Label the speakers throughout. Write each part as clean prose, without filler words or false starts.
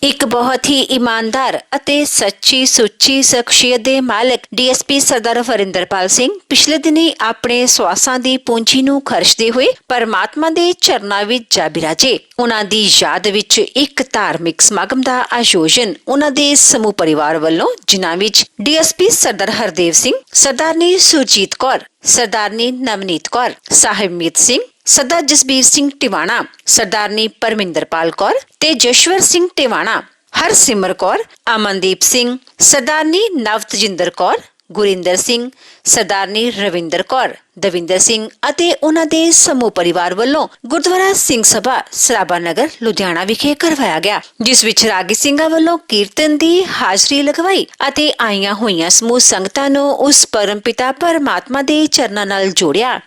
Speaker 1: ਇੱਕ ਬਹੁਤ ਹੀ ਇਮਾਨਦਾਰ ਅਤੇ ਸੱਚੀ ਸੁੱਚੀ ਸ਼ਖਸੀਅਤ ਦੇ ਮਾਲਕ ਡੀਐਸਪੀ ਸਰਦਾਰ ਵਰਿੰਦਰਪਾਲ ਸਿੰਘ ਪਿਛਲੇ ਦਿਨੀ ਆਪਣੇ ਸਵਾਸਾਂ ਦੀ ਪੂੰਜੀ ਨੂੰ ਖਰਚਦੇ ਹੋਏ ਪਰਮਾਤਮਾ ਦੇ ਚਰਨਾਂ ਵਿੱਚ ਜਾ ਬਿਰਾਜੇ। ਉਹਨਾਂ ਦੀ ਯਾਦ ਵਿੱਚ ਇੱਕ ਧਾਰਮਿਕ ਸਮਾਗਮ ਦਾ ਆਯੋਜਨ ਉਹਨਾਂ ਦੇ ਸਮੂਹ ਪਰਿਵਾਰ ਵੱਲੋਂ, ਜਿਨ੍ਹਾਂ ਵਿੱਚ ਡੀਐਸਪੀ ਸਰਦਾਰ ਹਰਦੇਵ ਸਿੰਘ, ਸਰਦਾਰਨੀ ਸੁਰਜੀਤ ਕੌਰ, ਸਰਦਾਰਨੀ ਨਵਨੀਤ ਕੌਰ, ਸਾਹਿਬਮੀਤ ਸਿੰਘ, ਸਰਦਾਰ ਜਸਬੀਰ ਸਿੰਘ ਟਿਵਾਣਾ, ਸਰਦਾਰਨੀ ਪਰਮਿੰਦਰਪਾਲ ਕੌਰ, ਤੇਜਸ਼ਵਰ ਸਿੰਘ ਟਿਵਾਣਾ, ਹਰਸਿਮਰ ਕੌਰ, ਅਮਨਦੀਪ ਸਿੰਘ, ਸਰਦਾਰਨੀ ਨਵਤਜਿੰਦਰ ਕੌਰ, ਗੁਰਿੰਦਰ ਸਿੰਘ, ਸਰਦਾਰਨੀ ਰਵਿੰਦਰ ਕੌਰ, ਦਵਿੰਦਰ ਸਿੰਘ ਅਤੇ ਉਹਨਾਂ ਦੇ ਸਮੂਹ ਪਰਿਵਾਰ ਵੱਲੋਂ ਗੁਰਦੁਆਰਾ ਸਿੰਘ ਸਭਾ ਸਰਾਭਾ ਨਗਰ ਲੁਧਿਆਣਾ ਵਿਖੇ ਕਰਵਾਇਆ ਗਿਆ, ਜਿਸ ਵਿੱਚ ਰਾਗੀ ਸਿੰਘਾਂ ਵੱਲੋਂ ਕੀਰਤਨ ਦੀ ਹਾਜ਼ਰੀ ਲਗਵਾਈ ਅਤੇ ਆਈਆਂ ਹੋਈਆਂ ਸਮੂਹ ਸੰਗਤਾਂ ਨੂੰ ਉਸ ਪਰਮਪਿਤਾ ਪਰਮਾਤਮਾ ਦੇ ਚਰਨਾਂ ਨਾਲ ਜੋੜਿਆ।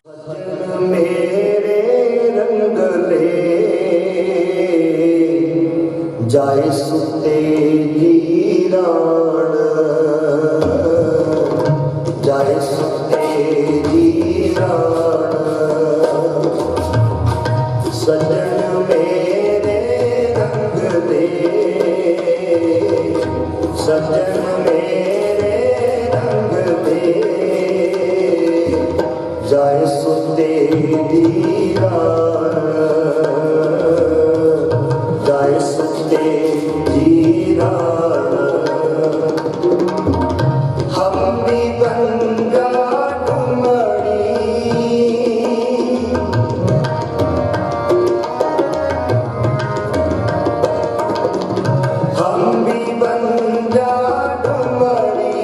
Speaker 2: ਜਾਏ ਸੁਤੇ ਜੀਰਾਣ, ਜਾਏ ਸੁਤੇ ਜੀਰਾਣ, ਸਜਣ ਮੇਰੇ ਰੰਗ ਦੇ, ਸਜਣ ਮੇਰੇ ਰੰਗ ਦੇ, ਜਾਏ ਸੁਤੇ ਜੀਰਾਣ, ਜਾਏ ਸੁਤੇ ਜੀਰਾਣ, ਹਮ ਵੀ ਗੰਗਾ ਡੁਮੜੀ, ਹਮ ਵੀ ਗੰਗਾ ਡੁਮੜੀ,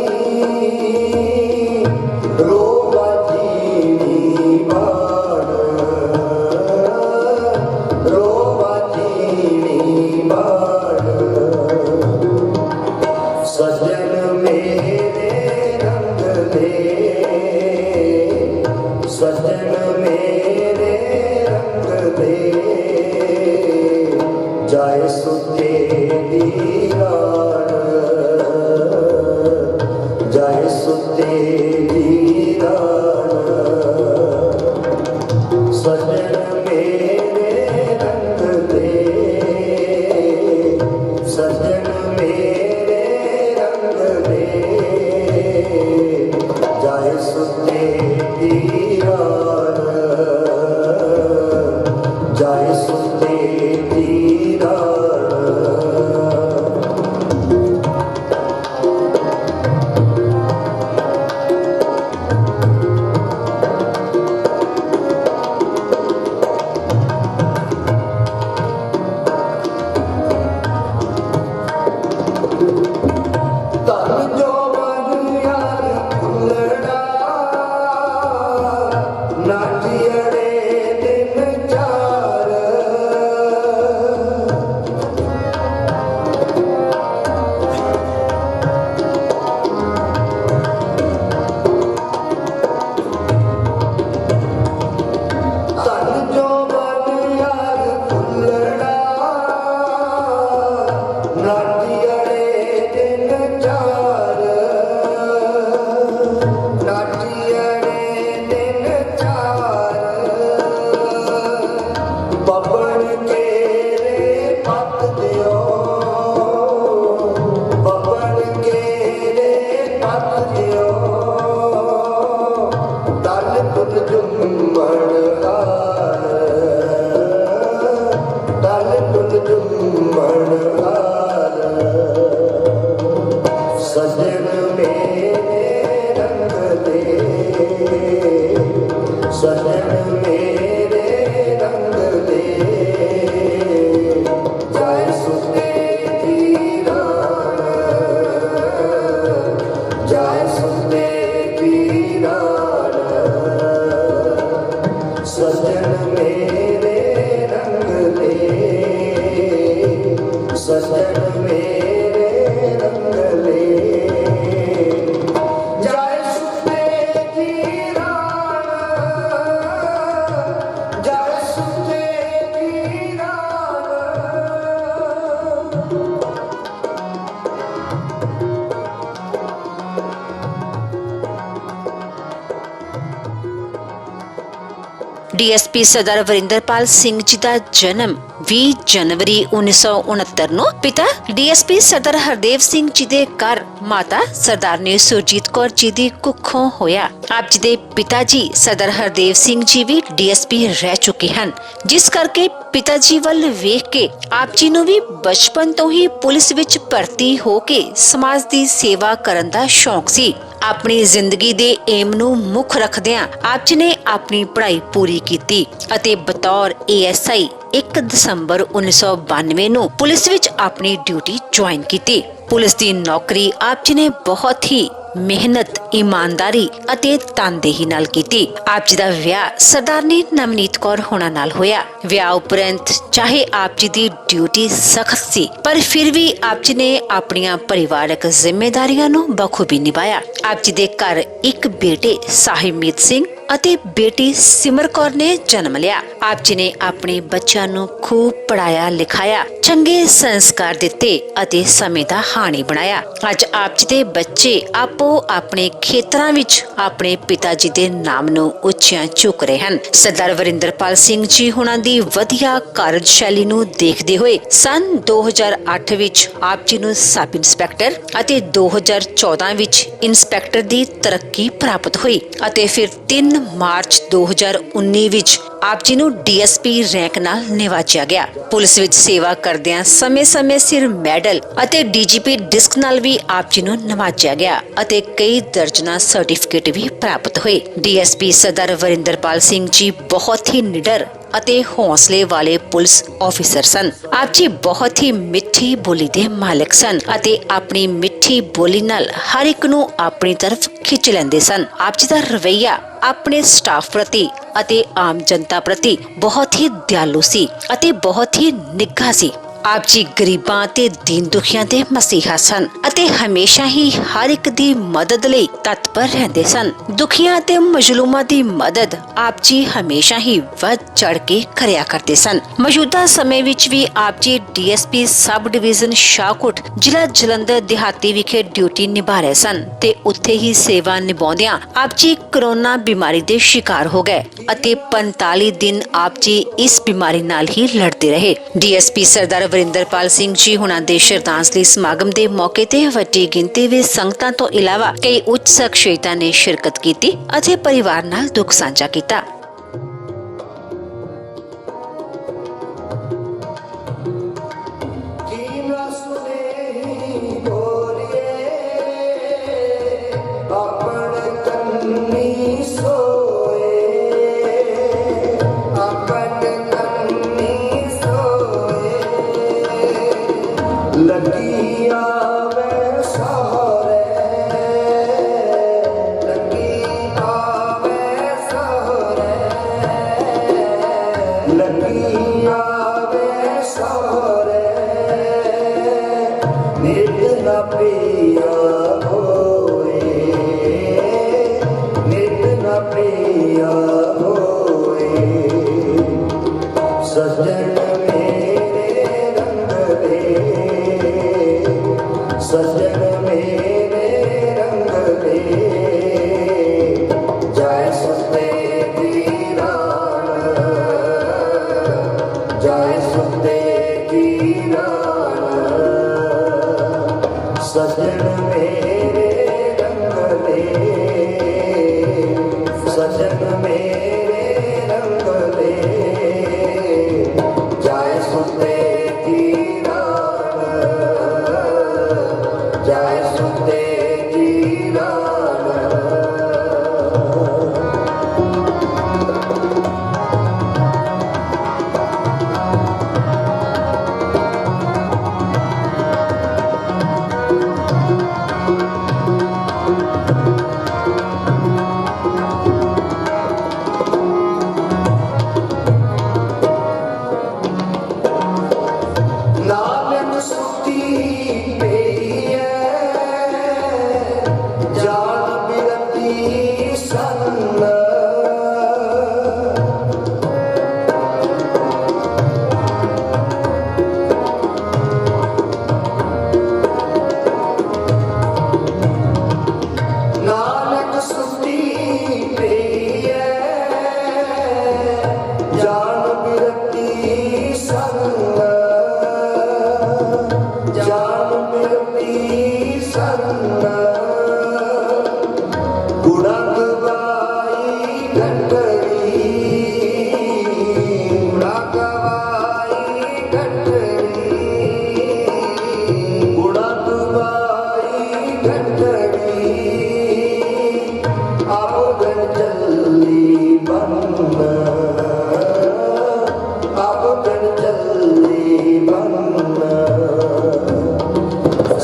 Speaker 2: ਰੋਵਾ ਜੀਣੀ ਬਾਣ, ਰੋਵਾ ਜੀਣੀ ਬਾਣ, ਸਜਣ ਮੇਰੇ ਰੰਗ ਦੇ, ਸਜਣ ਮੇਰੇ ਰੰਗ ਦੇ, ਜਾਏ ਸੁਤੇ ਜੀਰਾਣ, ਜਾਏ ਸੁਤੇ ਜੀਰਾਣ, ਸਜਣ ਮੇਰੇ ਰੰਗ ਦੇ, ਸਜਣ ਮੇਰੇ ਰੰਗ ਦੇ, ਜਾਏ ਸੁਤੇ ਜੀਰਾਣ, ਜਾਏ ਸੁਤੇ ਜੀਰਾਣ। ਧਨ ਜੋਬਨ ਯਾਰ ਭੁੱਲਣਾ, ਨਾਠੀੜੇ ਦਿਨ ਚਾਰ, ਧਨ ਜੋਬਨ ਯਾਰ ਭੁੱਲਣਾ, ਨਾਠੀੜੇ ਦਿਨ ਚਾਰ, ਨਾਠੀੜੇ ਦਿਨ ਚਾਰ, ਬੱਬਣ ਕੇਰੇ ਪੱਤ ਦਿਓ, ਬੱਬਣ ਕੇਰੇ ਪੱਤ ਦਿਓ, ਦਲ ਤੁਲ ਜੁੰਮਣ ਹਾਰ, ਦਲ ਤੁਲ ਜੁੰਮਣ ਹਾਰ, ਸਜਣ ਮੇਰੇ ਰੰਗ ਦੇ, ਸਜਣ ਮੇਰੇ ਰੰਗ ਦੇ, ਜਾਏ ਸੁਤੇ ਜੀਰਾਣ, ਜਾਏ ਸੁਤੇ ਜੀਰਾਣ, ਸਜਣ ਮੇਰੇ ਰੰਗ ਦੇ, ਸਜਣ ਮੇਰੇ ਰੰਗ ਦੇ, ਜਾਏ ਸੁਤੇ ਜੀਰਾਣ, ਜਾਏ ਸੁਤੇ ਜੀਰਾਣ।
Speaker 1: ਡੀਐਸਪੀ ਸਰਦਾਰ ਵਰਿੰਦਰਪਾਲ ਸਿੰਘ ਜੀ ਦਾ ਜਨਮ 20 ਜਨਵਰੀ 1969 ਨੂੰ ਪਿਤਾ ਡੀਐਸਪੀ ਸਰਦਾਰ ਹਰਦੇਵ ਸਿੰਘ ਜੀ ਦੇ ਘਰ ਮਾਤਾ ਸਰਦਾਰਨੀ ਸੁਰਜੀਤ ਕੌਰ ਜੀ ਦੀ ਕੁੱਖੋਂ ਹੋਇਆ। ਆਪ ਜੀ ਦੇ ਪਿਤਾ ਜੀ ਸਰਦਾਰ ਹਰਦੇਵ ਸਿੰਘ ਜੀ ਵੀ ਡੀਐਸਪੀ ਰਹਿ ਚੁੱਕੇ ਹਨ, ਜਿਸ ਕਰਕੇ ਪਿਤਾ ਜੀ ਵੱਲ ਵੇਖ ਕੇ ਆਪ ਜੀ ਨੂੰ ਵੀ ਬਚਪਨ ਤੋਂ ਹੀ ਪੁਲਿਸ ਵਿੱਚ ਭਰਤੀ ਹੋ ਕੇ ਸਮਾਜ ਦੀ ਸੇਵਾ ਕਰਨ ਦਾ ਸ਼ੌਂਕ ਸੀ। ਆਪਣੀ ਜ਼ਿੰਦਗੀ ਦੇ ਏਮ ਨੂੰ ਮੁੱਖ ਰੱਖਦਿਆਂ ਆਪ ਜੀ ਨੇ ਆਪਣੀ ਪੜ੍ਹਾਈ ਪੂਰੀ ਕੀਤੀ ਅਤੇ ਬਤੌਰ ਏਐਸਆਈ 1 ਦਸੰਬਰ 1992 ਨੂੰ ਪੁਲਿਸ ਵਿੱਚ ਆਪਣੀ ਡਿਊਟੀ ਜੁਆਇਨ ਕੀਤੀ। ਪੁਲਿਸ ਦੀ ਨੌਕਰੀ ਆਪ ਜੀ ਨੇ ਬਹੁਤ ਹੀ ਮਿਹਨਤ, ਇਮਾਨਦਾਰੀ ਅਤੇ ਤਨਦੇਹੀ ਨਾਲ ਕੀਤੀ। ਆਪ ਜੀ ਦਾ ਵਿਆਹ ਸਰਦਾਰਨੀ ਨਵਨੀਤ ਕੌਰ ਹੋਣਾ ਨਾਲ ਹੋਇਆ। ਵਿਆਹ ਉਪਰੰਤ ਚਾਹੇ ਆਪ ਜੀ ਦੀ ਡਿਊਟੀ ਸਖਤ ਸੀ, ਪਰ ਫਿਰ ਵੀ ਆਪ ਜੀ ਨੇ ਆਪਣੀਆਂ ਪਰਿਵਾਰਕ ਜ਼ਿੰਮੇਵਾਰੀਆਂ ਨੂੰ ਬਖੂਬੀ ਨਿਭਾਇਆ। ਆਪ ਜੀ ਦੇ ਘਰ ਇੱਕ ਬੇਟੇ ਸਾਹਿਬਮੀਤ ਸਿੰਘ ਅਤੇ ਬੇਟੀ ਸਿਮਰ ਕੌਰ ਨੇ ਜਨਮ ਲਿਆ। ਆਪ ਜੀ ਨੇ ਆਪਣੇ ਬੱਚਿਆਂ ਨੂੰ ਖੂਬ ਪੜਾਇਆ ਲਿਖਾਇਆ, ਚੰਗੇ ਸੰਸਕਾਰ ਦਿੱਤੇ ਅਤੇ ਸਮੇਂ ਦਾ ਹਾਣੀ ਬਣਾਇਆ। ਅੱਜ ਆਪ ਜੀ ਦੇ ਬੱਚੇ ਆਪੋ ਆਪਣੇ ਖੇਤਰਾਂ ਵਿੱਚ ਆਪਣੇ ਪਿਤਾ ਜੀ ਦੇ ਨਾਮ ਨੂੰ ਉੱਚਿਆਂ ਚੁੱਕ ਰਹੇ ਹਨ। ਸਰਦਾਰ ਵਰਿੰਦਰਪਾਲ ਸਿੰਘ ਜੀ ਹੁਣਾਂ ਦੀ ਵਧੀਆ ਕਾਰਜਸ਼ੈਲੀ ਨੂੰ ਦੇਖਦੇ ਹੋਏ ਸਨ 2008 ਵਿੱਚ ਆਪ ਜੀ ਨੂੰ ਸਬ ਇੰਸਪੈਕਟਰ ਅਤੇ 2014 ਵਿੱਚ ਇੰਸਪੈਕਟਰ ਦੀ ਤਰੱਕੀ ਪ੍ਰਾਪਤ ਹੋਈ ਅਤੇ ਫਿਰ 3 ਮਾਰਚ 2019 ਵਿੱਚ ਆਪ ਜੀ ਨੂੰ ਡੀਐਸਪੀ ਰੈਂਕ ਨਾਲ ਨਿਵਾਜਿਆ ਗਿਆ। ਪੁਲਿਸ ਵਿੱਚ ਸੇਵਾ ਕਰਦਿਆਂ ਸਮੇਂ-ਸਮੇਂ ਸਿਰ ਮੈਡਲ ਅਤੇ ਡੀਜੀਪੀ ਡਿਸਕ ਨਾਲ ਵੀ ਆਪ ਜੀ ਨੂੰ ਨਿਵਾਜਿਆ ਗਿਆ ਅਤੇ ਕਈ ਦਰਜਨਾਂ ਸਰਟੀਫਿਕੇਟ ਵੀ ਪ੍ਰਾਪਤ ਹੋਏ। ਡੀਐਸਪੀ ਸਰਦਾਰ ਵਰਿੰਦਰਪਾਲ ਸਿੰਘ ਜੀ ਬਹੁਤ ਹੀ ਨਿਡਰ ਅਤੇ ਹੌਸਲੇ ਵਾਲੇ ਪੁਲਿਸ ਆਫੀਸਰ ਸਨ। ਆਪ ਜੀ ਬਹੁਤ ਹੀ ਮਿੱਠੀ ਬੋਲੀ ਦੇ ਮਾਲਕ ਸਨ ਅਤੇ ਆਪਣੀ ਮਿੱਠੀ ਬੋਲੀ ਨਾਲ ਹਰ ਇੱਕ ਨੂੰ ਆਪਣੀ ਤਰਫ ਖਿੱਚ ਲੈਂਦੇ ਸਨ। ਆਪ ਜੀ ਦਾ ਰਵੱਈਆ ਆਪਣੇ ਸਟਾਫ ਪ੍ਰਤੀ ਅਤੇ ਆਮ ਜਨਤਾ ਪ੍ਰਤੀ ਬਹੁਤ ਹੀ ਦਿਆਲੂ ਸੀ ਅਤੇ ਬਹੁਤ ਹੀ ਨਿੱਘਾ ਸੀ। ਆਪ ਜੀ ਗਰੀਬਾਂ ਤੇ ਦੀਨ ਦੁਖੀਆਂ ਦੇ ਮਸੀਹਾ ਸਨ ਅਤੇ ਹਮੇਸ਼ਾ ਹੀ ਹਰ ਇੱਕ ਦੀ ਮਦਦ ਲਈ ਤਤਪਰ ਰਹਿੰਦੇ ਸਨ। ਦੁਖੀਆਂ ਤੇ ਮਜ਼ਲੂਮਾਂ ਦੀ ਮਦਦ ਆਪ ਜੀ ਹਮੇਸ਼ਾ ਹੀ ਵੱਧ ਚੜ ਕੇ ਕਰਿਆ ਕਰਦੇ ਸਨ। ਮੌਜੂਦਾ ਸਮੇਂ ਵਿੱਚ ਵੀ ਆਪ ਜੀ ਡੀਐਸਪੀ ਸਬ ਡਿਵੀਜ਼ਨ ਸ਼ਾਹਕੋਟ ਜ਼ਿਲ੍ਹਾ ਜਲੰਧਰ ਦਿਹਾਤੀ ਵਿਖੇ ਡਿਊਟੀ ਨਿਭਾ ਰਹੇ ਸਨ ਤੇ ਉੱਥੇ ਹੀ ਸੇਵਾ ਨਿਭਾਉਂਦਿਆਂ ਆਪ ਜੀ ਕਰੋਨਾ ਬਿਮਾਰੀ ਦੇ ਸ਼ਿਕਾਰ ਹੋ ਗਏ ਅਤੇ 45 ਦਿਨ ਆਪ ਜੀ ਇਸ ਬਿਮਾਰੀ ਨਾਲ ਹੀ ਲੜਦੇ ਰਹੇ। ਡੀਐਸਪੀ ਸਰਦਾਰ ਵਰਿੰਦਰਪਾਲ ਸਿੰਘ ਜੀ ਹੁਣਾਂ ਦੇ ਸ਼ਰਧਾਂਜਲੀ ਸਮਾਗਮ ਦੇ ਮੌਕੇ ਤੇ ਵੱਡੀ ਗਿਣਤੀ ਵਿੱਚ ਸੰਗਤਾਂ ਤੋਂ ਇਲਾਵਾ ਕਈ ਉੱਚ ਸ਼ਖਸੀਅਤਾਂ ਨੇ ਸ਼ਿਰਕਤ ਕੀਤੀ ਅਤੇ ਪਰਿਵਾਰ ਨਾਲ ਦੁੱਖ ਸਾਂਝਾ ਕੀਤਾ।
Speaker 2: लगी आवे सहारे, लगी आवे सहारे, लगी आवे सहारे, नित न प्रिया होए, नित न प्रिया होए, सजन सजन मेरे रंग ले, जाए सुते दीवान, जाए सुते दीवान, सजन मेरे रंग ले, सजन मेरे रंग ले, जाए सुते गुणा दुबाई घंटड़ी आप गण चली बन आप गण चली बन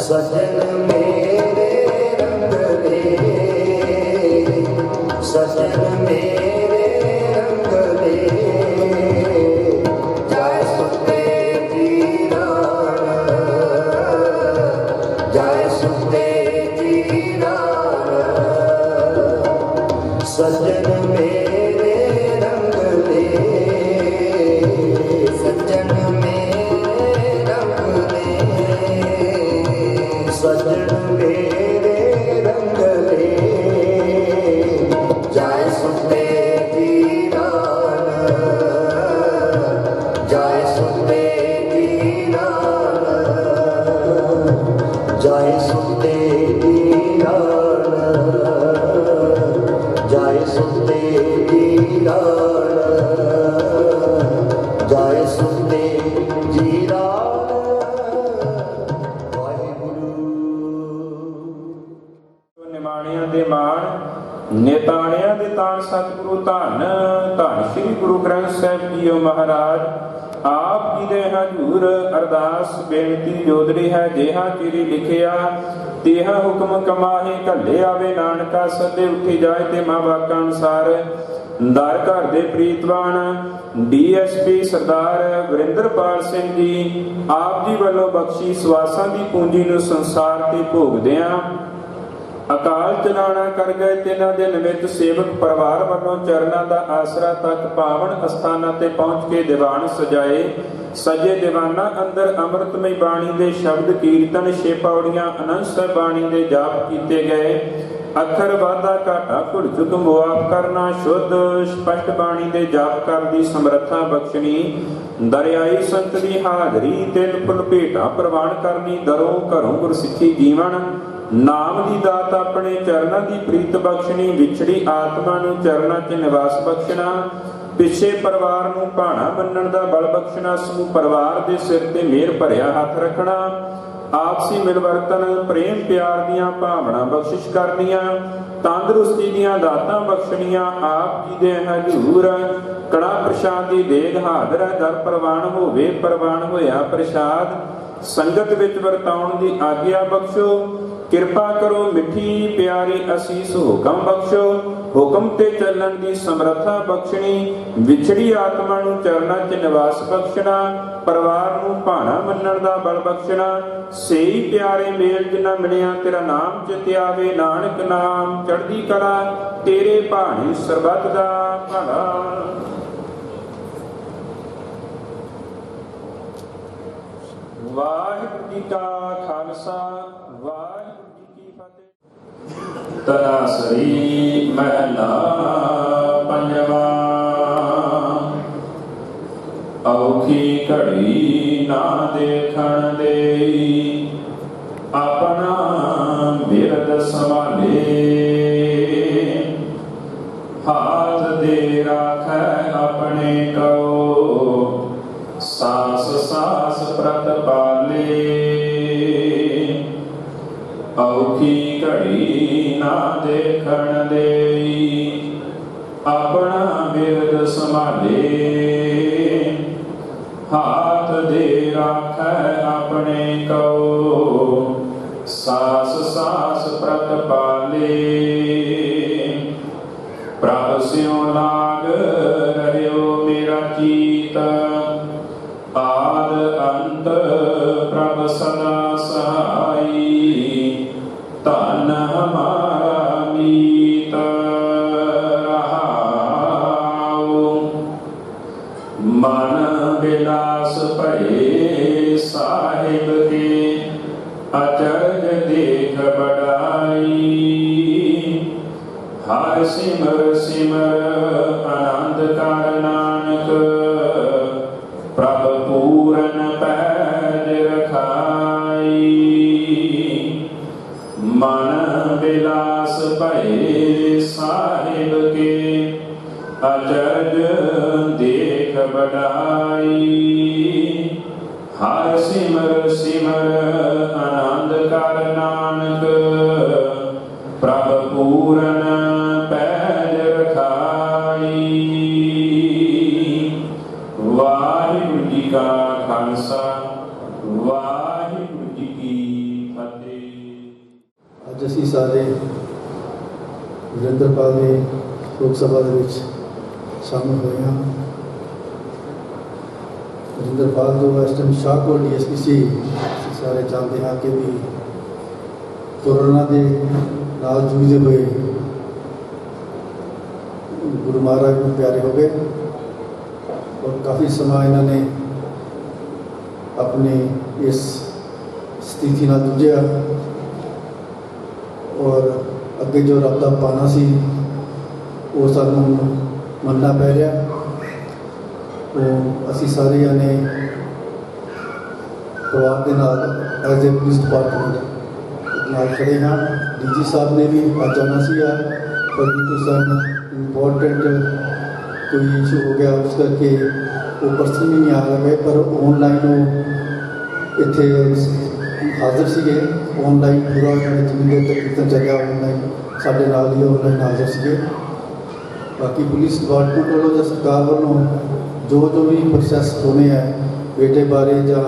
Speaker 2: सजन मेरे रंग ले सजन मेरे रंग ले जाय सुते जीरान जाय सुते जीरान सजन मेरे रंग ले सजन मेरे रंग ले सजन मेरे रंग ले जाय सुते जीरान जाय सुते जीरान जाय सुते जीरान जाय सुते जीरान जाय सुते जीरान वाहिगुरु
Speaker 3: ਨਿਮਾਣਿਆਂ ਦੇ ਮਾਣ ਨਿਤਾਣਿਆਂ ਦੇ ਤਾਣ ਸਤਿਗੁਰੂ ਧੰਨ ਧੰਨ ਸ੍ਰੀ ਗੁਰੂ ਗ੍ਰੰਥ ਸਾਹਿਬ ਜੀਓ ਮਹਾਰਾਜ ਆਪ ਜੀ ਦੇ ਹਜ਼ੂਰ ਅਰਦਾਸ ਬੇਨਤੀ ਜੋਦੜੀ ਹੈ ਜਿਹਾ ਚਿਰੀ ਲਿਖਿਆ ਤੇਹਾ ਹੁਕਮ ਕਮਾਹੇ ਘੱਲੇ ਆਵੇ ਨਾਨਕਾ ਸਦੇ ਉੱਠੀ ਜਾਏ ਤੇ ਮਾਂ ਵਾਕਾਂ ਅਨੁਸਾਰ ਦਰ ਘਰ ਦੇ ਪ੍ਰੀਤਵਾਨ ਡੀਐਸਪੀ ਸਰਦਾਰ ਵਰਿੰਦਰਪਾਲ ਸਿੰਘ ਜੀ ਆਪ ਜੀ ਵੱਲੋਂ ਬਖਸ਼ੀ ਸਵਾਸਾਂ ਦੀ ਪੂੰਜੀ ਨੂੰ ਸੰਸਾਰ ਤੇ ਭੋਗਦਿਆਂ ਅਕਾਲ ਚਲਾਣਾ ਕਰ ਗਏ ਤਿਨਾਂ ਦੇ ਨਿਮਿਤ ਸੇਵਕ ਪਰਿਵਾਰ ਵੱਲੋਂ ਚਰਨਾਂ ਦਾ ਆਸਰਾ ਤੱਕ ਪਾਵਨ ਅਸਥਾਨਾਂ ਤੇ ਪਹੁੰਚ ਕੇ ਦੀਵਾਨ ਸਜਾਏ ਸਜੇ ਦੀਵਾਨਾਂ ਅੰਦਰ ਅੰਮ੍ਰਿਤਮਈ ਬਾਣੀ ਦੇ ਸ਼ਬਦ ਕੀਰਤਨ ਛੇ ਪੌੜੀਆਂ ਅਨੰਦ ਸਾਹਿਬ ਬਾਣੀ ਦੇ ਜਾਪ ਕੀਤੇ ਗਏ ਅੱਖਰ ਵਾਧਾ ਘਾਟਾ ਘੁੜ ਚੁੱਕ ਮੁਆਫ ਕਰਨਾ ਸ਼ੁੱਧ ਸਪਸ਼ਟ ਬਾਣੀ ਦੇ ਜਾਪ ਕਰਨ ਦੀ ਸਮਰੱਥਾ ਬਖਸ਼ਣੀ ਦਰਿਆਈ ਸੰਤ ਦੀ ਹਾਜ਼ਰੀ ਤਿਲ ਫੁੱਲ ਭੇਟਾਂ ਪ੍ਰਵਾਨ ਕਰਨੀ ਦਰੋਂ ਘਰੋਂ ਗੁਰਸਿੱਖੀ ਜੀਵਨ ਨਾਮ ਦੀ ਦਾਤ ਆਪਣੇ ਚਰਨਾਂ ਦੀ ਪ੍ਰੀਤ ਬਖਸ਼ਣੀ ਵਿਛੜੀ ਆਤਮਾ ਨੂੰ ਚਰਨਾਂ 'ਚ ਨਿਵਾਸ ਬਖਸ਼ਣਾ ਪਿੱਛੇ ਪਰਿਵਾਰ ਨੂੰ ਭਾਣਾ ਮੰਨਣ ਦਾ ਬਲ ਬਖਸ਼ਣਾ ਸਮੂਹ ਪਰਿਵਾਰ ਦੇ ਸਿਰ ਤੇ ਮਿਹਰ ਭਰਿਆ ਹੱਥ ਰੱਖਣਾ ਆਪਸੀ ਮਿਲਵਰਤਨ ਪ੍ਰੇਮ ਪਿਆਰ ਦੀਆਂ ਭਾਵਨਾ ਬਖਸ਼ਿਸ਼ ਕਰਨੀਆਂ ਤੰਦਰੁਸਤੀ ਦੀਆਂ ਦਾਤਾਂ ਬਖਸ਼ਣੀਆਂ ਆਪ ਜੀ ਦੇ ਹਜ਼ੂਰ ਕੜਾ ਪ੍ਰਸ਼ਾਦ ਦੀ ਦੇਗ ਹਾਜ਼ਰ ਹੈ ਦਰ ਪ੍ਰਵਾਨ ਹੋਵੇ ਪ੍ਰਵਾਨ ਹੋਇਆ ਪ੍ਰਸ਼ਾਦ ਸੰਗਤ ਵਿੱਚ ਵਰਤਾਉਣ ਦੀ ਆਗਿਆ ਬਖਸ਼ੋ ਕਿਰਪਾ ਕਰੋ ਮਿੱਠੀ ਪਿਆਰੀ ਅਸੀਸ ਹੁਕਮ ਬਖਸ਼ੋ ਹੁਕਮ ਤੇ ਚੱਲਣ ਦੀ ਸਮਰੱਥਾ ਬਖਸ਼ਣੀ ਵਿਛੜੀ ਆਤਮਾ ਨੂੰ ਚਰਨਾਂ 'ਚ ਨਿਵਾਸ ਬਖਸ਼ਣਾ ਪਰਿਵਾਰ ਨੂੰ ਭਾਣਾ ਮੰਨਣ ਦਾ ਬਲ ਬਖਸ਼ਣਾ ਸਹੀ ਪਿਆਰੇ ਮੇਲ ਜਿਨ੍ਹਾਂ ਮਿਲਿਆ ਤੇਰਾ ਨਾਮ ਚਿਤ ਆਵੇ ਨਾਨਕ ਨਾਮ ਚੜ੍ਹਦੀ ਕਲਾ ਤੇਰੇ ਭਾਣੇ ਸਰਬੱਤ ਦਾ ਭਲਾ ਵਾਹਿਗੁਰੂ ਜੀ ਕਾ ਖਾਲਸਾ ਵਾਹਿਗੁਰੂ ਜੀ ਕੀ ਫਤਿਹ ਤਨਾਸਰੀ ਮਹਿਲਾ ਪੰਜਵਾ ਔਖੀ ਘੜੀ ਨਾ ਦੇਖਣ ਦੇ ਆਪਣਾ ਬਿਰਦ ਸੰਭਾਲੇ ਹਾਥ ਦੇ ਰਾਖੈ ਆਪਣੇ ਕੋ ਸਾਸ ਸਾਸ ਪ੍ਰਤਪਾਲੇ ਔਖੀ ਘੜੀ ਨਾ ਦੇਖਣ ਦੇ ਆਪਣਾ ਬਿਰਦ ਸੰਭਾਲੇ ਹਾਥ ਦੇ ਰਾਖੈ ਆਪਣੇ ਕੋ ਸਾਸ ਸਾਸ ਪ੍ਰਤਪਾਲੇ ਪ੍ਰਭ ਸਿਉ ਲਾਗ ਰਹਿਓ ਮੇਰਾ ਚੀਤ ਆਦ ਅੰਤ ਪ੍ਰਭ ਸਦਾ ਸਹਾਈ ਧਨ ਹਮਾਰਾ ਮੀਤ ਰਹਾਉ ਮਨ ਬਿਲਾਸ ਭਏ ਸਾਹਿਬ ਦੇ ਅਚਰਜ ਦੇਖ ਬੜਾਈ ਹਰ ਸਿਮਰ ਸਿਮਰ ਆਨੰਦ ਕਰ ਨਾਨਕ ਪ੍ਰਭ ਪੂਰਨ ਪੈਜ ਰਖਾਈ ਮਨ ਬਿਲਾਸ ਭਏ ਸਾਹਿਬ ਕੇ ਅਚਰਜ ਦੇਖ ਬੜਾਈ ਹਰ ਸਿਮਰ ਸਿਮਰ ਆਨੰਦ ਕਰ ਨਾਨਕ ਪ੍ਰਭ ਪੂਰਨ ਪੈਜ ਰਖਾਈ। ਵਾਹਿਗੁਰੂ ਜੀ ਕਾ ਖਾਲਸਾ ਵਾਹਿਗੁਰੂ ਜੀ ਕੀ ਫਤਿਹ।
Speaker 4: ਅੱਜ ਅਸੀਂ ਸਾਰੇ ਵਰਿੰਦਰਪਾਲ ਦੇ ਲੋਕ ਸਭਾ ਦੇ ਵਿੱਚ ਸ਼ਾਮਿਲ ਹੋਏ ਹਾਂ। ਵਰਿੰਦਰਪਾਲ ਜੋ ਇਸ ਟਾਈਮ ਸ਼ਾਹਕੋਟ DSP ਸੀ, ਅਸੀਂ ਸਾਰੇ ਜਾਣਦੇ ਹਾਂ ਕਿ ਵੀ ਕੋਰੋਨਾ ਦੇ ਨਾਲ ਜੂਝਦੇ ਹੋਏ ਗੁਰੂ ਮਹਾਰਾਜ ਨੂੰ ਪਿਆਰੇ ਹੋ ਗਏ ਔਰ ਕਾਫੀ ਸਮਾਂ ਇਹਨਾਂ ਨੇ ਆਪਣੇ ਇਸ ਸਥਿਤੀ ਨਾਲ ਜੂਝਿਆ ਔਰ ਅੱਗੇ ਜੋ ਰੱਬ ਦਾ ਪਾਣਾ ਸੀ ਉਹ ਸਾਨੂੰ ਮੰਨਣਾ ਪੈ ਰਿਹਾ। ਉਹ ਅਸੀਂ ਸਾਰੇ ਨੇ ਪਰਿਵਾਰ ਦੇ ਨਾਲ ਐਜ਼ ਏ ਪੁਲਿਸ ਡਿਪਾਰਟਮੈਂਟ ਨਾਲ ਖੜੇ ਹਾਂ। DG ਸਾਹਿਬ ਨੇ ਵੀ ਅੱਜ ਆਉਣਾ ਸੀਗਾ ਪਰ ਕੋਈ ਸਾਨੂੰ ਇੰਪੋਰਟੈਂਟ ਕੋਈ ਇਸ਼ੂ ਹੋ ਗਿਆ, ਉਸ ਕਰਕੇ ਉਹ ਪਰਸਨਲੀ ਨਹੀਂ ਆ ਰਹੇ, ਪਰ ਆਨਲਾਈਨ ਉਹ ਇੱਥੇ ਹਾਜ਼ਰ ਸੀਗੇ। ਆਨਲਾਈਨ ਪੂਰਾ ਉਹਨਾਂ ਨੇ ਜਿੰਨੇ ਤੱਕ ਕੀਰਤਨ ਚੱਲਿਆ ਆਨਲਾਈਨ ਸਾਡੇ ਨਾਲ ਹੀ ਆਨਲਾਈਨ ਹਾਜ਼ਰ ਸੀਗੇ। ਬਾਕੀ ਪੁਲਿਸ ਡਿਪਾਰਟਮੈਂਟ ਵੱਲੋਂ ਜਾਂ ਸਰਕਾਰ ਵੱਲੋਂ ਜੋ ਵੀ ਪ੍ਰੋਸੈਸ ਹੋਣੇ ਹੈ ਬੇਟੇ ਬਾਰੇ ਜਾਂ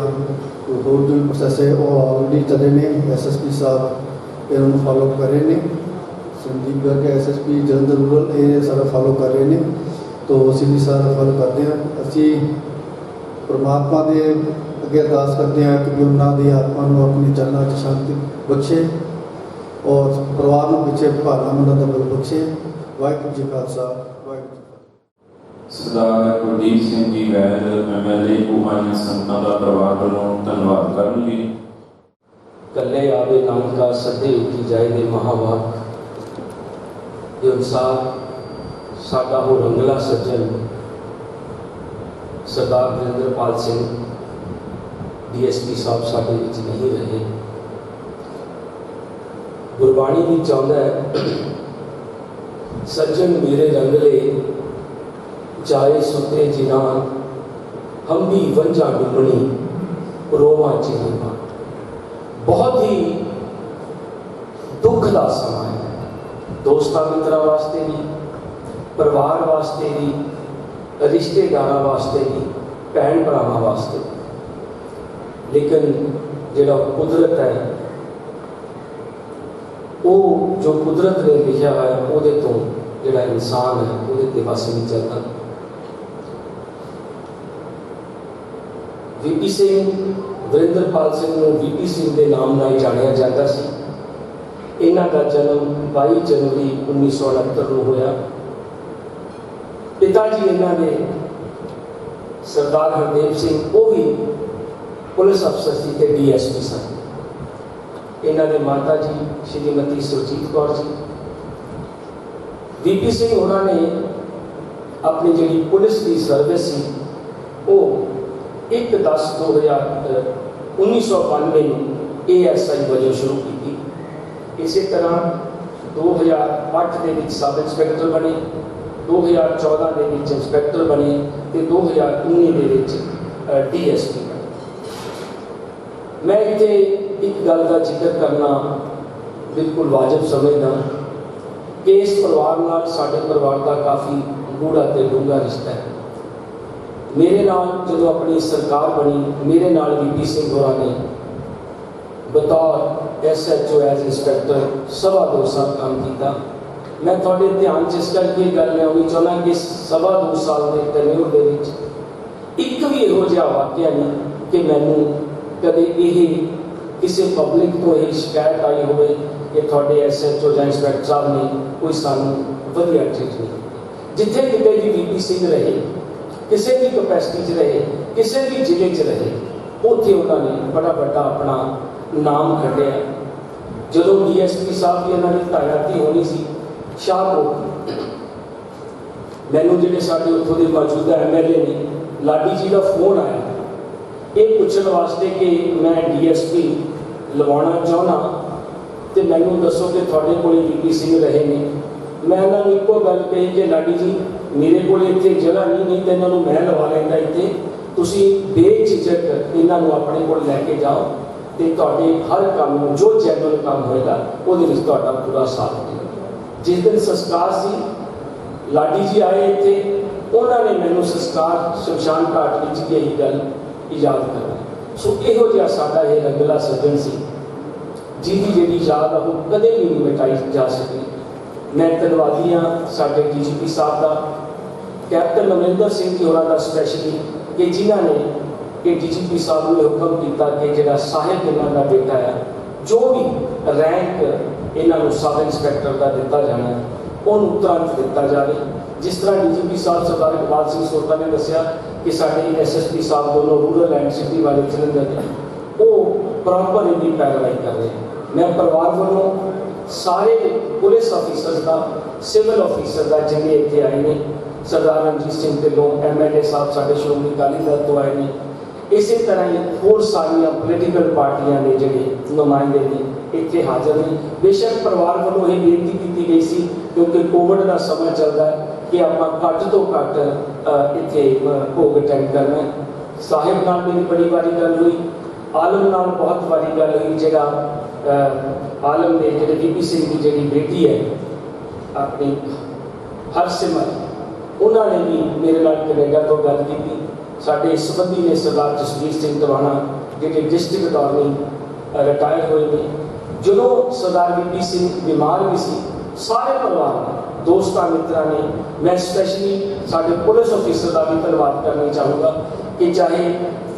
Speaker 4: ਹੋਰ ਜੋ ਵੀ ਪ੍ਰੋਸੈਸ ਹੈ ਉਹ ਆਲਰੇਡੀ ਚੱਲੇ ਨੇ। SSP ਸਾਹਿਬ ਇਹਨਾਂ ਨੂੰ ਫਾਲੋ ਕਰ ਰਹੇ ਨੇ, ਸੰਦੀਪ ਗਰਗ SSP ਜਲੰਧਰ ਰੂਰਲ ਇਹ ਸਾਰਾ ਫਾਲੋ ਕਰ ਰਹੇ ਨੇ, ਤਾਂ ਅਸੀਂ ਵੀ ਸਾਰਾ ਫਾਲੋ ਕਰਦੇ ਹਾਂ। ਅਸੀਂ ਪਰਮਾਤਮਾ ਦੇ ਅੱਗੇ ਅਰਦਾਸ ਕਰਦੇ ਹਾਂ ਕਿ ਉਹਨਾਂ ਦੀ ਆਤਮਾ ਨੂੰ ਆਪਣੀ ਚਰਨਾਂ 'ਚ ਸ਼ਾਂਤੀ ਬਖਸ਼ੇ ਔਰ ਪਰਿਵਾਰ ਨੂੰ ਪਿੱਛੇ ਭਾਵਨਾ ਮੰਨਣ ਦਾ ਬਲ ਬਖਸ਼ੇ। ਵਾਹਿਗੁਰੂ ਜੀ ਕਾ ਖਾਲਸਾ ਵਾਹਿਗੁਰੂ ਜੀ ਕੀ ਫਤਿਹ।
Speaker 3: ਸਰਦਾਰ ਕੁਲਦੀਪ ਸਿੰਘ ਜੀ ਵੈਦ MLA ਭੂਮਾਨ ਸੰਤਾਂ ਦਾ ਪਰਿਵਾਰ ਵੱਲੋਂ ਧੰਨਵਾਦ ਕਰਨਗੇ।
Speaker 5: ਕੱਲੇ ਆਵੇ ਨਾਨਕਾ ਸੱਦੇ ਉੱਠੀ ਜਾਏ ਦੇ ਮਹਾਵਾਕ ਇਹ ਅਨੁਸਾਰ ਸਾਡਾ ਹੋ ਰੰਗਲਾ ਸੱਜਣ ਸਰਦਾਰ ਵਰਿੰਦਰਪਾਲ ਸਿੰਘ DSP ਸਾਹਿਬ ਸਾਡੇ ਵਿੱਚ ਨਹੀਂ ਰਹੇ। ਗੁਰਬਾਣੀ ਵੀ ਚਾਹੁੰਦਾ ਹੈ ਸੱਜਣ ਮੇਰੇ ਰੰਗਲੇ ਜਾਏ ਸੁਤੇ ਜਿਨਾ ਹਮ ਵੀ ਵੰਝਾ ਡੁੱਬਣੀ ਰੋਵਾਂ ਚਿਹਨਾ। ਬਹੁਤ ਹੀ ਦੁੱਖ ਦਾ ਸਮਾਂ ਹੈ, ਦੋਸਤਾਂ ਮਿੱਤਰਾਂ ਵਾਸਤੇ ਵੀ, ਪਰਿਵਾਰ ਵਾਸਤੇ ਵੀ, ਰਿਸ਼ਤੇਦਾਰਾਂ ਵਾਸਤੇ ਵੀ, ਭੈਣ ਭਰਾਵਾਂ ਵਾਸਤੇ। ਲੇਕਿਨ ਜਿਹੜਾ ਕੁਦਰਤ ਹੈ ਉਹ ਜੋ ਕੁਦਰਤ ਨੇ ਲਿਖਿਆ ਹੈ ਉਹਦੇ ਤੋਂ ਜਿਹੜਾ ਇਨਸਾਨ ਹੈ ਉਹਦੇ ਤੇ ਵਸ ਨਹੀਂ ਚੱਲਦਾ। VP ਸਿੰਘ ਵਰਿੰਦਰਪਾਲ ਸਿੰਘ ਨੂੰ VP ਸਿੰਘ ਦੇ ਨਾਮ ਨਾਲ ਜਾਣਿਆ ਜਾਂਦਾ ਸੀ। ਇਹਨਾਂ ਦਾ ਜਨਮ 22 ਜਨਵਰੀ 1969 ਨੂੰ ਹੋਇਆ। ਪਿਤਾ ਜੀ ਇਹਨਾਂ ਦੇ ਸਰਦਾਰ ਹਰਦੇਵ ਸਿੰਘ ਉਹ ਵੀ ਪੁਲਿਸ ਅਫਸਰ ਸੀ ਤੇ DSP ਸਨ। ਇਹਨਾਂ ਦੇ ਮਾਤਾ ਜੀ ਸ਼੍ਰੀਮਤੀ ਸੁਰਜੀਤ ਕੌਰ ਜੀ। VP ਸਿੰਘ ਉਹਨਾਂ ਨੇ ਆਪਣੀ ਜਿਹੜੀ ਪੁਲਿਸ ਦੀ ਸਰਵਿਸ ਸੀ ਉਹ 1/10/1992 ਨੂੰ ASI ਵਜੋਂ ਸ਼ੁਰੂ ਕੀਤੀ। ਇਸੇ ਤਰ੍ਹਾਂ 2008 ਦੇ ਵਿੱਚ ਸਬ ਇੰਸਪੈਕਟਰ ਬਣੇ, 2014 ਦੇ ਵਿੱਚ ਇੰਸਪੈਕਟਰ ਬਣੇ ਤੇ 2019 ਦੇ ਵਿੱਚ DSP ਬਣੇ। ਮੈਂ ਇੱਥੇ ਇੱਕ ਗੱਲ ਦਾ ਜ਼ਿਕਰ ਕਰਨਾ ਬਿਲਕੁਲ ਵਾਜਬ ਸਮਝਦਾ ਕਿ ਇਸ ਪਰਿਵਾਰ ਨਾਲ ਸਾਡੇ ਪਰਿਵਾਰ ਦਾ ਕਾਫੀ ਗੂੜਾ ਤੇ ਡੂੰਘਾ ਰਿਸ਼ਤਾ ਹੈ। ਮੇਰੇ ਨਾਲ ਜਦੋਂ ਆਪਣੀ ਸਰਕਾਰ ਬਣੀ, ਮੇਰੇ ਨਾਲ VP ਸਿੰਘ ਹੋਰਾਂ ਨੇ ਬਤੌਰ SHO ਐਜ਼ ਇੰਸਪੈਕਟਰ 2.5 ਸਾਲ ਕੰਮ ਕੀਤਾ। ਮੈਂ ਤੁਹਾਡੇ ਧਿਆਨ 'ਚ ਇਸ ਕਰਕੇ ਗੱਲ ਲਿਆਉਣੀ ਚਾਹੁੰਦਾ ਕਿ 2.5 ਸਾਲ ਦੇ ਟੈਨਿਓਰ ਦੇ ਵਿੱਚ ਇੱਕ ਵੀ ਇਹੋ ਜਿਹਾ ਵਾਕਿਆ ਨਹੀਂ ਕਿ ਮੈਨੂੰ ਕਦੇ ਇਹ ਕਿਸੇ ਪਬਲਿਕ ਤੋਂ ਇਹ ਸ਼ਿਕਾਇਤ ਆਈ ਹੋਵੇ ਕਿ ਤੁਹਾਡੇ SHO ਜਾਂ ਇੰਸਪੈਕਟਰ ਸਾਹਿਬ ਨੇ ਕੋਈ ਸਾਨੂੰ ਵਧੀਆ ਟ੍ਰੀਟ ਨਹੀਂ ਕੀਤੀ। ਜਿੱਥੇ ਕਿਤੇ ਵੀ VP ਸਿੰਘ ਰਹੇ, ਕਿਸੇ ਵੀ ਕਪੈਸਿਟੀ 'ਚ ਰਹੇ, ਕਿਸੇ ਵੀ ਜ਼ਿਲ੍ਹੇ 'ਚ ਰਹੇ, ਉੱਥੇ ਉਹਨਾਂ ਨੇ ਬੜਾ ਵੱਡਾ ਆਪਣਾ ਨਾਮ ਕੱਢਿਆ। ਜਦੋਂ DSP ਸਾਹਿਬ ਦੀ ਇਹਨਾਂ ਦੀ ਤਾਇਨਾਤੀ ਹੋਣੀ ਸੀ ਸ਼ਾਹਕੋਟ, ਮੈਨੂੰ ਜਿਹੜੇ ਸਾਡੇ ਉੱਥੋਂ ਦੇ ਮੌਜੂਦਾ MLA ਨੇ ਲਾਡੀ ਜੀ ਦਾ ਫੋਨ ਆਇਆ ਇਹ ਪੁੱਛਣ ਵਾਸਤੇ ਕਿ ਮੈਂ DSP ਲਵਾਉਣਾ ਚਾਹੁੰਦਾ ਤੇ ਮੈਨੂੰ ਦੱਸੋ ਕਿ ਤੁਹਾਡੇ ਕੋਲ VP ਸਿੰਘ ਰਹੇ ਨੇ। ਮੈਂ ਉਹਨਾਂ ਨੂੰ ਇੱਕੋ ਗੱਲ ਕਹੀ ਕਿ ਲਾਡੀ ਜੀ ਮੇਰੇ ਕੋਲ ਇੱਥੇ ਜਗ੍ਹਾ ਨਹੀਂ ਤਾਂ ਇਹਨਾਂ ਨੂੰ ਮੈਂ ਲਵਾ ਲੈਂਦਾ ਇੱਥੇ, ਤੁਸੀਂ ਬੇਝਿਜਕ ਇਹਨਾਂ ਨੂੰ ਆਪਣੇ ਕੋਲ ਲੈ ਕੇ ਜਾਓ ਤੇ ਤੁਹਾਡੇ ਹਰ ਕੰਮ ਨੂੰ, ਜੋ ਜੈਨੂਅਲ ਕੰਮ ਹੋਏਗਾ ਉਹਦੇ ਵਿੱਚ ਤੁਹਾਡਾ ਪੂਰਾ ਸਾਥ ਦੇਗਾ। ਜਿਸ ਦਿਨ ਸੰਸਕਾਰ ਸੀ, ਲਾਡੀ ਜੀ ਆਏ ਇੱਥੇ, ਉਹਨਾਂ ਨੇ ਮੈਨੂੰ ਸੰਸਕਾਰ ਸ਼ਮਸ਼ਾਨ ਘਾਟ ਵਿੱਚ ਇਹੀ ਗੱਲ ਯਾਦ ਕਰਵਾਈ। ਸੋ ਇਹੋ ਜਿਹਾ ਸਾਡਾ ਇਹ ਰੰਗਲਾ ਸੱਜਣ ਸੀ ਜਿਹਦੀ ਜਿਹੜੀ ਯਾਦ ਆ ਉਹ ਕਦੇ ਵੀ ਨਹੀਂ ਮਿਟਾਈ ਜਾ ਸਕੀ। ਮੈਂ ਧੰਨਵਾਦੀ ਹਾਂ ਸਾਡੇ ਡੀਜੀਪੀ ਸਾਹਿਬ ਦਾ, ਕੈਪਟਨ ਅਮਰਿੰਦਰ ਸਿੰਘ ਜੀ ਹੋਰਾਂ ਦਾ ਸਪੈਸ਼ਲੀ, ਕਿ ਜਿਨ੍ਹਾਂ ਨੇ ਕਿ ਡੀਜੀਪੀ ਸਾਹਿਬ ਨੂੰ ਹੁਕਮ ਕੀਤਾ ਕਿ ਜਿਹੜਾ ਸਾਹਿਬ ਇਹਨਾਂ ਦਾ ਬੇਟਾ ਹੈ, ਜੋ ਵੀ ਰੈਂਕ ਇਹਨਾਂ ਨੂੰ ਸਬ ਇੰਸਪੈਕਟਰ ਦਾ ਦਿੱਤਾ ਜਾਣਾ ਉਹਨੂੰ ਤੁਰੰਤ ਦਿੱਤਾ ਜਾਵੇ। ਜਿਸ ਤਰ੍ਹਾਂ ਡੀਜੀਪੀ ਸਾਹਿਬ ਸਰਦਾਰ ਇਕਬਾਲ ਸਿੰਘ ਸੋਤਾ ਨੇ ਦੱਸਿਆ ਕਿ ਸਾਡੇ ਐਸਐਸਪੀ ਸਾਹਿਬ ਦੋਨੋਂ ਰੂਰਲ ਐਂਡ ਸਿਟੀ ਵਾਲੇ ਜਲੰਧਰ ਨੇ, ਉਹ ਪ੍ਰੋਪਰ ਇਹਦੀ ਪੈਰਵਾਈ ਕਰ ਰਹੇ। ਮੈਂ ਪਰਿਵਾਰ ਵੱਲੋਂ ਸਾਰੇ ਪੁਲਿਸ ਅਫੀਸਰ ਦਾ, ਸਿਵਲ ਅਫੀਸਰ ਦਾ ਜਿੰਨੇ ਇੱਥੇ ਆਏ ਨੇ, ਸਰਦਾਰ ਰਣਜੀਤ ਸਿੰਘ ਢਿੱਲੋਂ ਐਮਐਲਏ ਸਾਹਿਬ ਸਾਡੇ ਸ਼੍ਰੋਮਣੀ ਅਕਾਲੀ ਦਲ ਤੋਂ ਆਏ ਨੇ, ਇਸੇ ਤਰ੍ਹਾਂ ਹੀ ਹੋਰ ਸਾਰੀਆਂ ਪੋਲੀਟੀਕਲ ਪਾਰਟੀਆਂ ਦੇ ਜਿਹੜੇ ਨੁਮਾਇੰਦੇ ਨੇ ਇੱਥੇ ਹਾਜ਼ਰ ਨੇ। ਬੇਸ਼ੱਕ ਪਰਿਵਾਰ ਵੱਲੋਂ ਇਹ ਬੇਨਤੀ ਕੀਤੀ ਗਈ ਸੀ ਕਿਉਂਕਿ ਕੋਵਿਡ ਦਾ ਸਮਾਂ ਚੱਲਦਾ ਹੈ ਕਿ ਆਪਾਂ ਘੱਟ ਤੋਂ ਘੱਟ ਇੱਥੇ ਭੋਗ ਅਟੈਂਡ ਕਰਨਾ। ਸਾਹਿਬ ਨਾਲ ਮੇਰੀ ਬੜੀ ਵਾਰੀ ਗੱਲ ਹੋਈ, ਆਲਮ ਨਾਲ ਬਹੁਤ ਵਾਰੀ ਗੱਲ ਹੋਈ। ਜਿਹੜਾ ਆਲਮ ਦੇ ਜਿਹੜੇ ਬੀਪੀ ਸਿੰਘ ਦੀ ਜਿਹੜੀ ਬੇਟੀ ਹੈ ਆਪਣੀ ਹਰਸਿਮਰਤ, ਉਹਨਾਂ ਨੇ ਵੀ ਮੇਰੇ ਨਾਲ ਕੈਨੇਡਾ ਤੋਂ ਗੱਲ ਕੀਤੀ। ਸਾਡੇ ਸੰਬੰਧੀ ਨੇ ਸਰਦਾਰ ਜਸਵੀਰ ਸਿੰਘ ਟਵਾਣਾ ਜਿਹੜੇ ਡਿਸਟ੍ਰਿਕਟ ਅਟਾਰਨੀ ਰਿਟਾਇਰ ਹੋਏ ਨੇ। ਜਦੋਂ ਸਰਦਾਰ ਬੀਪੀ ਸਿੰਘ ਬਿਮਾਰ ਵੀ ਸੀ, ਸਾਰੇ ਪਰਿਵਾਰ ਨੇ, ਦੋਸਤਾਂ ਮਿੱਤਰਾਂ ਨੇ, ਮੈਂ ਸਪੈਸ਼ਲੀ ਸਾਡੇ ਪੁਲਿਸ ਅਫੀਸਰ ਦਾ ਵੀ ਧੰਨਵਾਦ ਕਰਨਾ ਚਾਹੂੰਗਾ ਕਿ ਚਾਹੇ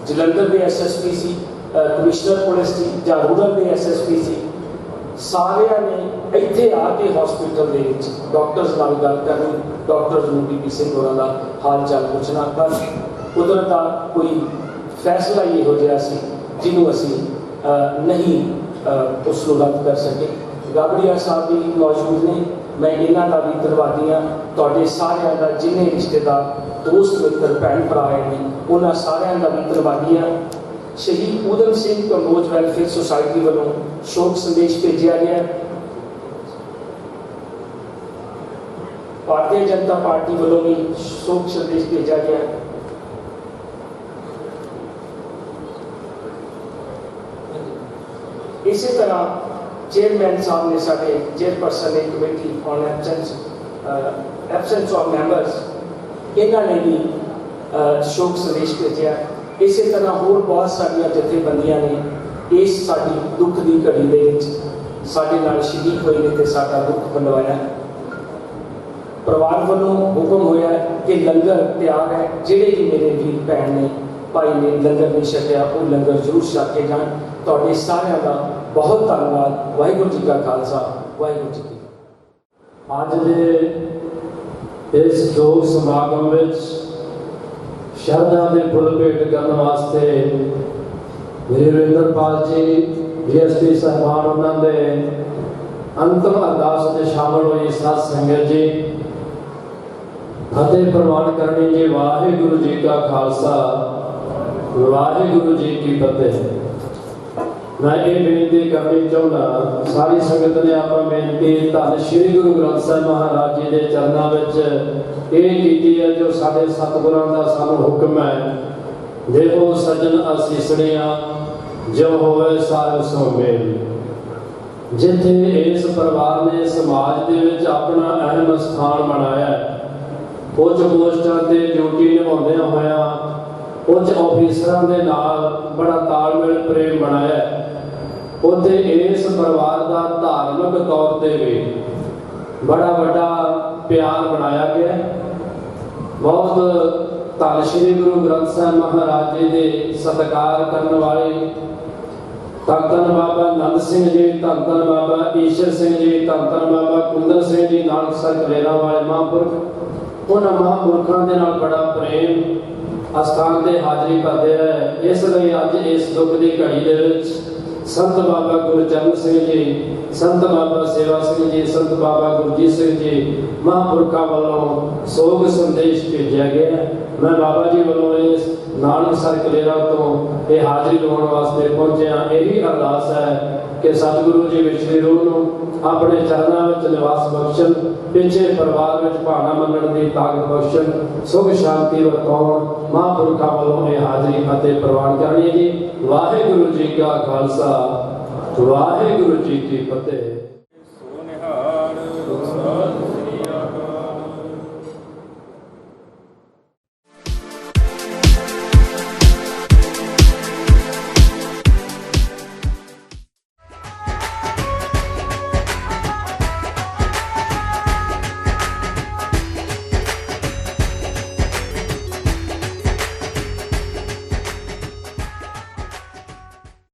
Speaker 5: ਜਲੰਧਰ ਦੇ ਐਸਐਸਪੀ ਸੀ, ਕਮਿਸ਼ਨਰ ਪੁਲਿਸ ਸੀ ਜਾਂ ਰੂਰਲ ਦੇ ਐਸਐਸਪੀ ਸੀ, ਸਾਰਿਆਂ ਨੇ ਇੱਥੇ ਆ ਕੇ ਹਸਪੀਟਲ ਦੇ ਵਿੱਚ ਡਾਕਟਰਸ ਨਾਲ ਗੱਲ ਕਰਨੀ, ਡਾਕਟਰਸ ਨੂੰ ਬੀਪੀ ਸਿੰਘ ਹੋਰਾਂ ਦਾ ਹਾਲ ਚਾਲ ਪੁੱਛਣਾ। ਪਰ ਕੁਦਰਤ ਦਾ ਕੋਈ ਫੈਸਲਾ ਹੀ ਇਹੋ ਜਿਹਾ ਸੀ ਜਿਹਨੂੰ ਅਸੀਂ ਨਹੀਂ ਉਸ ਨੂੰ ਰੱਦ ਕਰ ਸਕੇ। ਗਾਬੜੀਆ ਸਾਹਿਬ ਵੀ ਮੌਜੂਦ ਨੇ, ਮੈਂ ਇਹਨਾਂ ਦਾ ਵੀ ਧੰਨਵਾਦੀ ਹਾਂ। ਤੁਹਾਡੇ ਸਾਰਿਆਂ ਦਾ, ਜਿੰਨੇ ਰਿਸ਼ਤੇਦਾਰ, ਦੋਸਤ ਮਿੱਤਰ, ਭੈਣ ਭਰਾ ਆਏ ਨੇ, ਉਹਨਾਂ ਸਾਰਿਆਂ ਦਾ ਵੀ ਧੰਨਵਾਦੀ ਹਾਂ। ਸ਼ਹੀਦ ਊਧਮ ਸਿੰਘ ਕੰਬੋਜ ਵੈਲਫੇਅਰ ਸੁਸਾਇਟੀ ਵੱਲੋਂ ਸ਼ੋਕ ਸੰਦੇਸ਼ ਭੇਜਿਆ ਗਿਆ। ਭਾਰਤੀ ਜਨਤਾ ਪਾਰਟੀ ਵੱਲੋਂ ਵੀ ਸ਼ੋਕ ਸੰਦੇਸ਼ ਭੇਜਿਆ ਗਿਆ। ਇਸੇ ਤਰ੍ਹਾਂ ਚੇਅਰਮੈਨ ਸਾਹਿਬ ਨੇ, ਸਾਡੇ ਚੇਅਰਪਰਸਨ ਨੇ committee on absence of members, ਇਹਨਾਂ ਨੇ ਵੀ ਸ਼ੋਕ ਸੰਦੇਸ਼ ਭੇਜਿਆ। ਇਸੇ ਤਰ੍ਹਾਂ ਹੋਰ ਬਹੁਤ ਸਾਰੀਆਂ ਜਥੇਬੰਦੀਆਂ ਨੇ ਇਸ ਸਾਡੀ ਦੁੱਖ ਦੀ ਘੜੀ ਦੇ ਵਿੱਚ ਸਾਡੇ ਨਾਲ ਸ਼ਰੀਕ ਹੋਏ ਨੇ ਤੇ ਸਾਡਾ ਦੁੱਖ ਵੰਡਵਾਇਆ। ਪਰਿਵਾਰ ਵੱਲੋਂ ਹੁਕਮ ਹੋਇਆ ਕਿ ਲੰਗਰ ਤਿਆਰ ਹੈ, ਜਿਹੜੇ ਵੀ ਮੇਰੇ ਵੀਰ ਭੈਣ ਨੇ, ਭਾਈ ਨੇ ਲੰਗਰ ਨਹੀਂ ਛਕਿਆ, ਉਹ ਲੰਗਰ ਜ਼ਰੂਰ ਛਕ ਕੇ ਜਾਣ। ਤੁਹਾਡੇ ਸਾਰਿਆਂ ਦਾ ਬਹੁਤ ਧੰਨਵਾਦ। ਵਾਹਿਗੁਰੂ ਜੀ ਕਾ ਖਾਲਸਾ, ਵਾਹਿਗੁਰੂ ਜੀ ਕੀ ਫਤਿਹ।
Speaker 6: ਅੱਜ ਦੇ ਇਸ ਸ਼ੋਕ ਸਮਾਗਮ ਵਿੱਚ ਸ਼ਰਧਾ ਦੇ ਫੁੱਲ ਭੇਟ ਕਰਨ ਵਾਸਤੇ ਵੀਰੇਂਦਰਪਾਲ ਜੀ ਡੀਐਸਪੀ ਸਾਹਿਬਾਨ, ਉਹਨਾਂ ਦੇ ਅੰਤਮ ਅਰਦਾਸ ਵਿੱਚ ਸ਼ਾਮਲ ਹੋਈ ਸਾਧ ਸੰਗਤ ਜੀ, ਫਤਿਹ ਪ੍ਰਵਾਨ ਕਰਨੀ ਜੀ। ਵਾਹਿਗੁਰੂ ਜੀ ਕਾ ਖਾਲਸਾ, ਵਾਹਿਗੁਰੂ ਜੀ ਕੀ ਫਤਿਹ। मैं ये बेनती करनी चाहता, सारी संगत ने आप बेनती धन श्री गुरु ग्रंथ साहिब महाराज जी के चरणों में ये की है जो साढ़े सतगुरां का सानू हुक्म है, देहो सजन असीसणियां जो होवे सारे सो मेल। जिथे इस परिवार ने समाज के विच अपना अहम स्थान बनाया, उच्च पोस्टां ते ड्यूटी निभाउंदे होया उच्च ऑफिसरां दे नाल बड़ा तालमेल प्रेम बनाया, उत्थे इस परिवार का धार्मिक तौर पर भी बड़ा बड़ा प्यार बनाया गया। बहुत धन श्री गुरु ग्रंथ साहिब महाराज जी के सत्कार करने वाले धन धन बाबा नंद सिंह जी, धन धन बाबा ईश्वर सिंह जी, धन धन बाबा कुंदन सिंह जी, नानक साहिब कलेरा वाले महापुरख, उन्होंने महापुरखों के नाल बड़ा प्रेम अस्थान से हाजिरी करते रहे। इसलिए अज इस दुख की घड़ी के संत बाबा गुरचरण सिंह जी, संत बाबा सेवा सिंह जी, संत बाबा गुरजीत सिंह जी महापुरखों वालों सोग संदेश भेजा गया। मैं बाबा जी वालों इस नानकसर कलेरा तो ये हाजिरी लवाउण वास्ते पहुंचे हाँ। यही अरदास है कि सतगुरु जी विछड़ी रूह नूं अपने चरणों में निवास बख्शण, पिछे परिवार में भावना मनण की ताकत बख्शण, सुख शांति बरताउण महापुरखों वालों ये हाजिरी फतेह प्रवान करनी है जी। वाहिगुरु जी का खालसा, वाहिगुरु जी की फतेह।